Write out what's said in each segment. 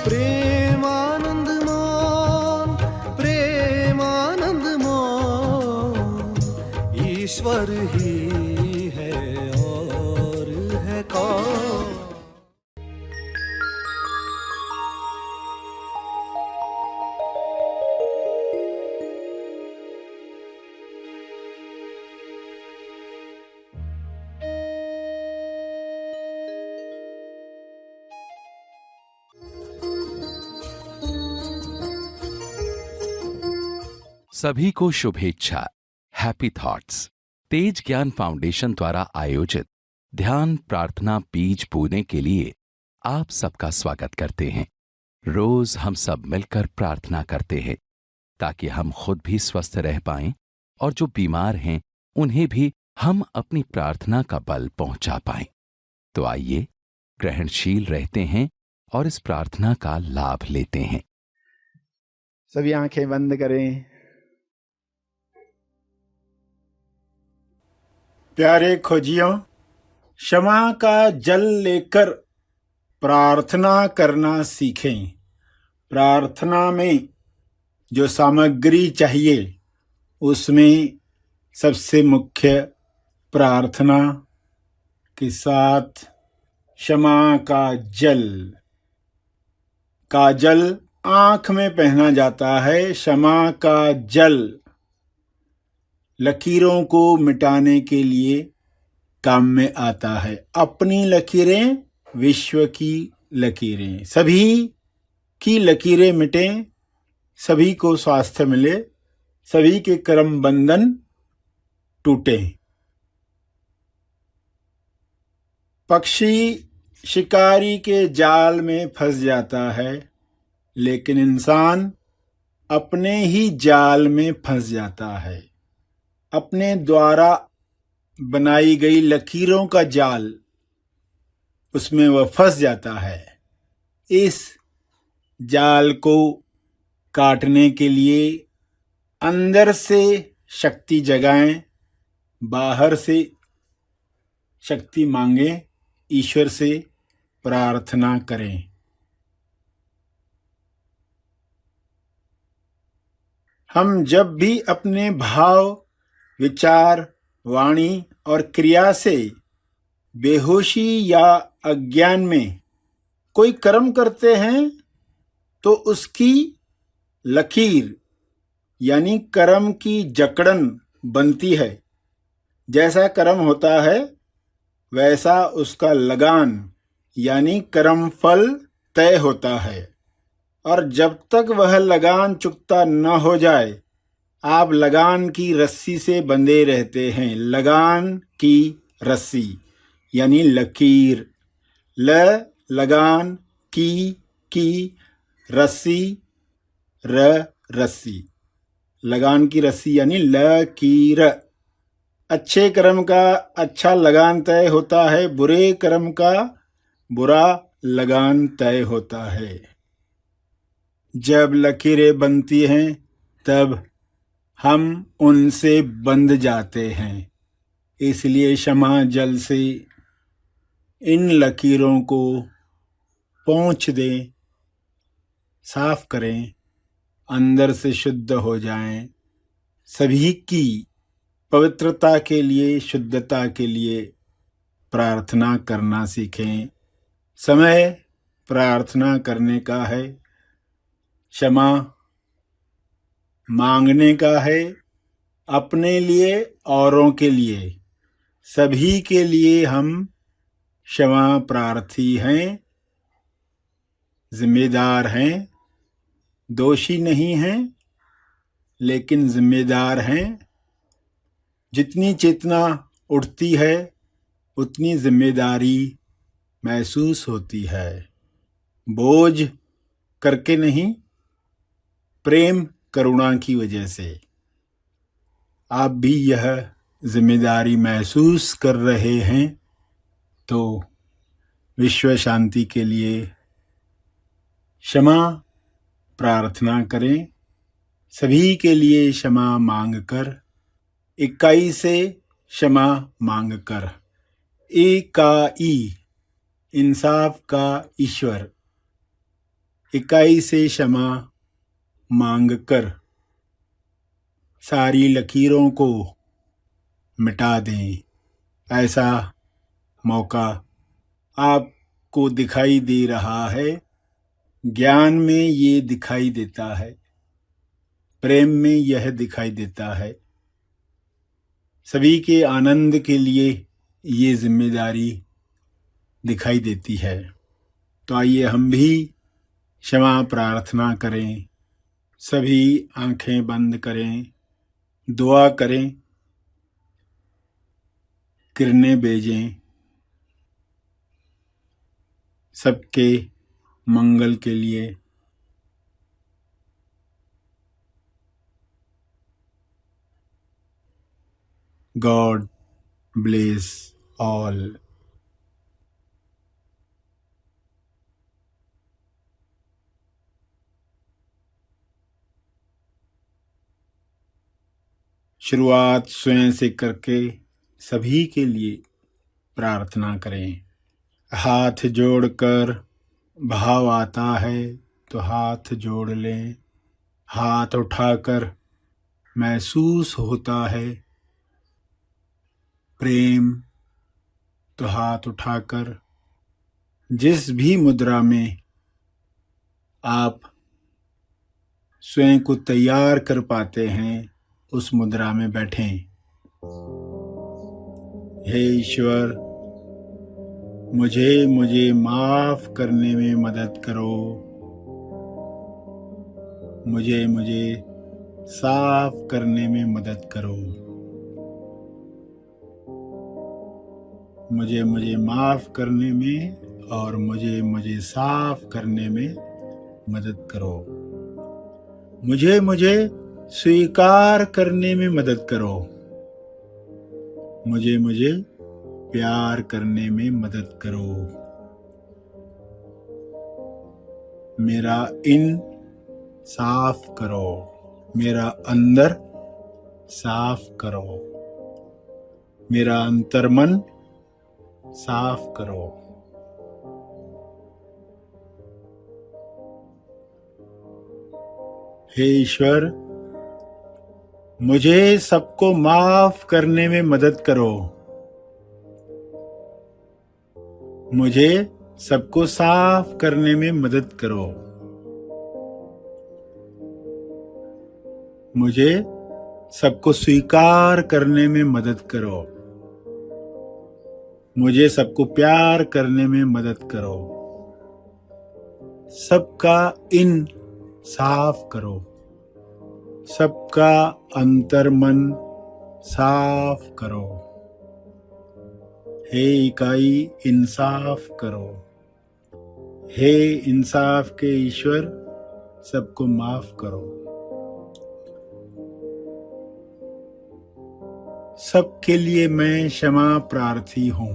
प्रेमानंद मोहन, प्रेमानंद मोहन, ईश्वर ही है और है कौन। सभी को शुभेच्छा। हैप्पी थॉट्स तेज ज्ञान फाउंडेशन द्वारा आयोजित ध्यान प्रार्थना बीज बोने के लिए आप सबका स्वागत करते हैं। रोज हम सब मिलकर प्रार्थना करते हैं ताकि हम खुद भी स्वस्थ रह पाएं और जो बीमार हैं उन्हें भी हम अपनी प्रार्थना का बल पहुंचा पाएं। तो आइए ग्रहणशील रहते हैं और इस प्रार्थना का लाभ लेते हैं। सभी आंखें बंद करें। प्यारे खोजियों, क्षमा का जल लेकर प्रार्थना करना सीखें। प्रार्थना में जो सामग्री चाहिए उसमें सबसे मुख्य प्रार्थना के साथ क्षमा का जल। काजल आंख में पहना जाता है। क्षमा का जल लकीरों को मिटाने के लिए काम में आता है। अपनी लकीरें, विश्व की लकीरें, सभी की लकीरें मिटें, सभी को स्वास्थ्य मिले, सभी के कर्म बंधन टूटे। पक्षी शिकारी के जाल में फंस जाता है, लेकिन इंसान अपने ही जाल में फंस जाता है। अपने द्वारा बनाई गई लकीरों का जाल, उसमें वह फंस जाता है। इस जाल को काटने के लिए अंदर से शक्ति जगाएं, बाहर से शक्ति मांगें, ईश्वर से प्रार्थना करें। हम जब भी अपने भाव, विचार, वाणी और क्रिया से बेहोशी या अज्ञान में कोई कर्म करते हैं तो उसकी लकीर यानी कर्म की जकड़न बनती है। जैसा कर्म होता है वैसा उसका लगान यानी कर्म फल तय होता है, और जब तक वह लगान चुकता न हो जाए आप लगान की रस्सी से बंधे रहते हैं। लगान की रस्सी यानी लकीर। लगान की रस्सी, रस्सी। लगान की रस्सी यानी लकीर। अच्छे कर्म का अच्छा लगान तय होता है, बुरे कर्म का बुरा लगान तय होता है। जब लकीरें बनती हैं तब हम उनसे बंध जाते हैं। इसलिए क्षमा जल से इन लकीरों को पोंछ दें, साफ करें, अंदर से शुद्ध हो जाएं। सभी की पवित्रता के लिए, शुद्धता के लिए प्रार्थना करना सीखें। समय प्रार्थना करने का है, क्षमा मांगने का है, अपने लिए, औरों के लिए, सभी के लिए हम क्षमा प्रार्थी हैं, जिम्मेदार हैं, दोषी नहीं हैं लेकिन जिम्मेदार हैं। जितनी चेतना उठती है उतनी जिम्मेदारी महसूस होती है। बोझ करके नहीं, प्रेम करुणा की वजह से। आप भी यह जिम्मेदारी महसूस कर रहे हैं तो विश्व शांति के लिए क्षमा प्रार्थना करें। सभी के लिए क्षमा मांगकर, इकाई से क्षमा मांगकर, एक का ई, इंसाफ का ईश्वर, इकाई से क्षमा मांग कर सारी लकीरों को मिटा दें। ऐसा मौका आपको दिखाई दे रहा है। ज्ञान में ये दिखाई देता है, प्रेम में यह दिखाई देता है। सभी के आनंद के लिए ये जिम्मेदारी दिखाई देती है। तो आइए हम भी क्षमा प्रार्थना करें। सभी आंखें बंद करें, दुआ करें, किरणें भेजें सबके मंगल के लिए। God bless all. शुरुआत स्वयं से करके सभी के लिए प्रार्थना करें। हाथ जोड़कर भाव आता है तो हाथ जोड़ लें। हाथ उठाकर महसूस होता है प्रेम तो हाथ उठाकर जिस भी मुद्रा में आप स्वयं को तैयार कर पाते हैं उस मुद्रा में बैठें। हे ईश्वर, मुझे माफ करने में मदद करो। मुझे साफ करने में मदद करो। मुझे माफ करने में और मुझे साफ करने में मदद करो। मुझे स्वीकार करने में मदद करो। मुझे प्यार करने में मदद करो। मेरा इन साफ करो, मेरा अंदर साफ करो, मेरा अंतर्मन साफ करो। हे ईश्वर, मुझे सबको माफ करने में मदद करो। मुझे सबको साफ करने में मदद करो। मुझे सबको स्वीकार करने में मदद करो। मुझे सबको प्यार करने में मदद करो। सबका इन साफ करो। सबका अंतर्मन साफ करो। हे इकाई, इंसाफ करो। हे इंसाफ के ईश्वर, सबको माफ करो। सबके लिए मैं क्षमा प्रार्थी हूं।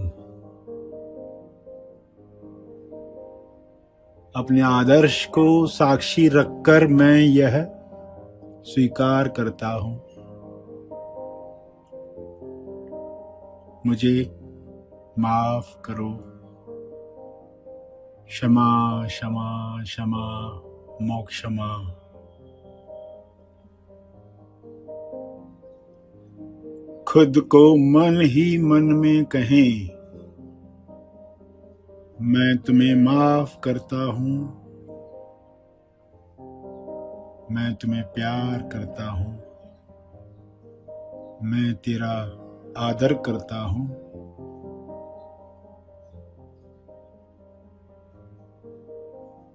अपने आदर्श को साक्षी रखकर मैं यह स्वीकार करता हूं। मुझे माफ करो। क्षमा क्षमा क्षमा मोक्षमा। खुद को मन ही मन में कहें, मैं तुम्हें माफ करता हूं। मैं तुम्हें प्यार करता हूं। मैं तेरा आदर करता हूं।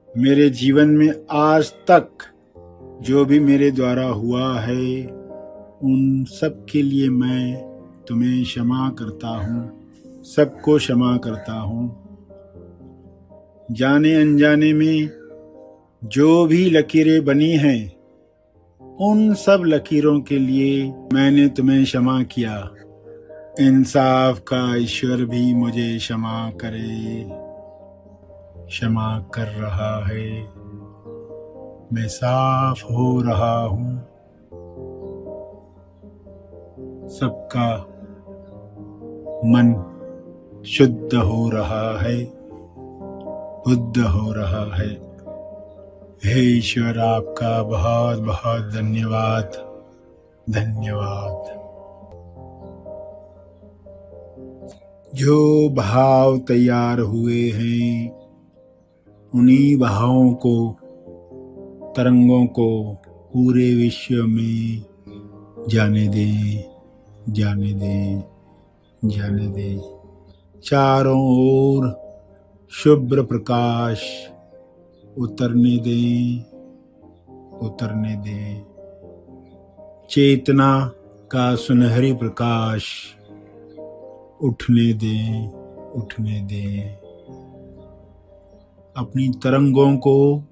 मेरे जीवन में आज तक जो भी मेरे द्वारा हुआ है उन सब के लिए मैं तुम्हें क्षमा करता हूँ। सबको क्षमा करता हूँ। जाने अनजाने में जो भी लकीरें बनी हैं उन सब लकीरों के लिए मैंने तुम्हें क्षमा किया। इंसाफ का ईश्वर भी मुझे क्षमा करे। क्षमा कर रहा है। मैं साफ हो रहा हूँ। सबका मन शुद्ध हो रहा है, बुद्ध हो रहा है। हे ईश्वर, आपका बहुत बहुत धन्यवाद। धन्यवाद। जो भाव तैयार हुए हैं उन्हीं भावों को, तरंगों को पूरे विश्व में जाने दें, जाने दें, जाने दें। चारों ओर शुभ्र प्रकाश उतरने दें, उतरने दें। चेतना का सुनहरी प्रकाश उठने दें, उठने दें। अपनी तरंगों को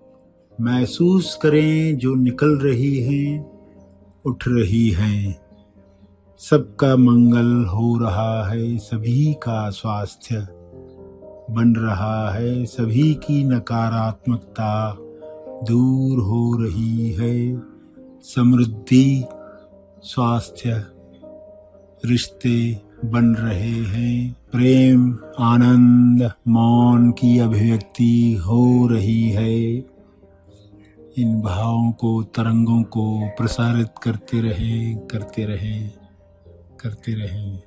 महसूस करें जो निकल रही हैं, उठ रही हैं। सबका मंगल हो रहा है, सभी का स्वास्थ्य बन रहा है, सभी की नकारात्मकता दूर हो रही है। समृद्धि, स्वास्थ्य, रिश्ते बन रहे हैं। प्रेम, आनंद, मौन की अभिव्यक्ति हो रही है। इन भावों को, तरंगों को प्रसारित करते रहें, करते रहें, करते रहें।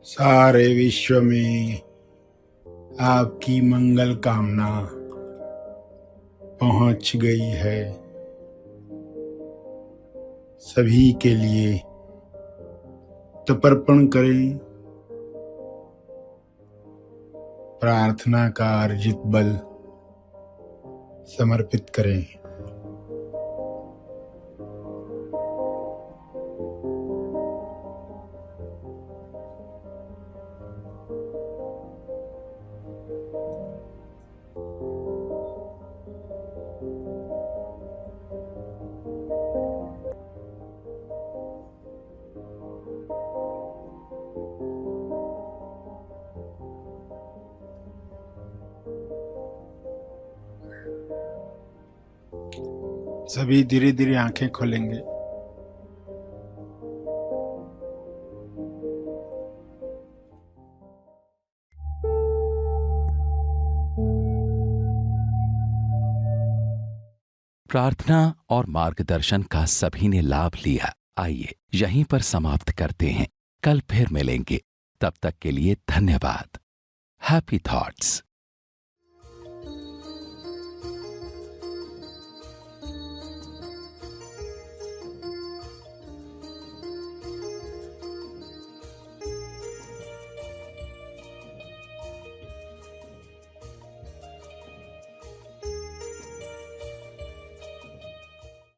सारे विश्व में आपकी मंगल कामना पहुंच गई है। सभी के लिए तर्पण करें। प्रार्थना का अर्जित बल समर्पित करें। सभी धीरे धीरे आंखें खोलेंगे। प्रार्थना और मार्गदर्शन का सभी ने लाभ लिया। आइए यहीं पर समाप्त करते हैं। कल फिर मिलेंगे। तब तक के लिए धन्यवाद। Happy thoughts.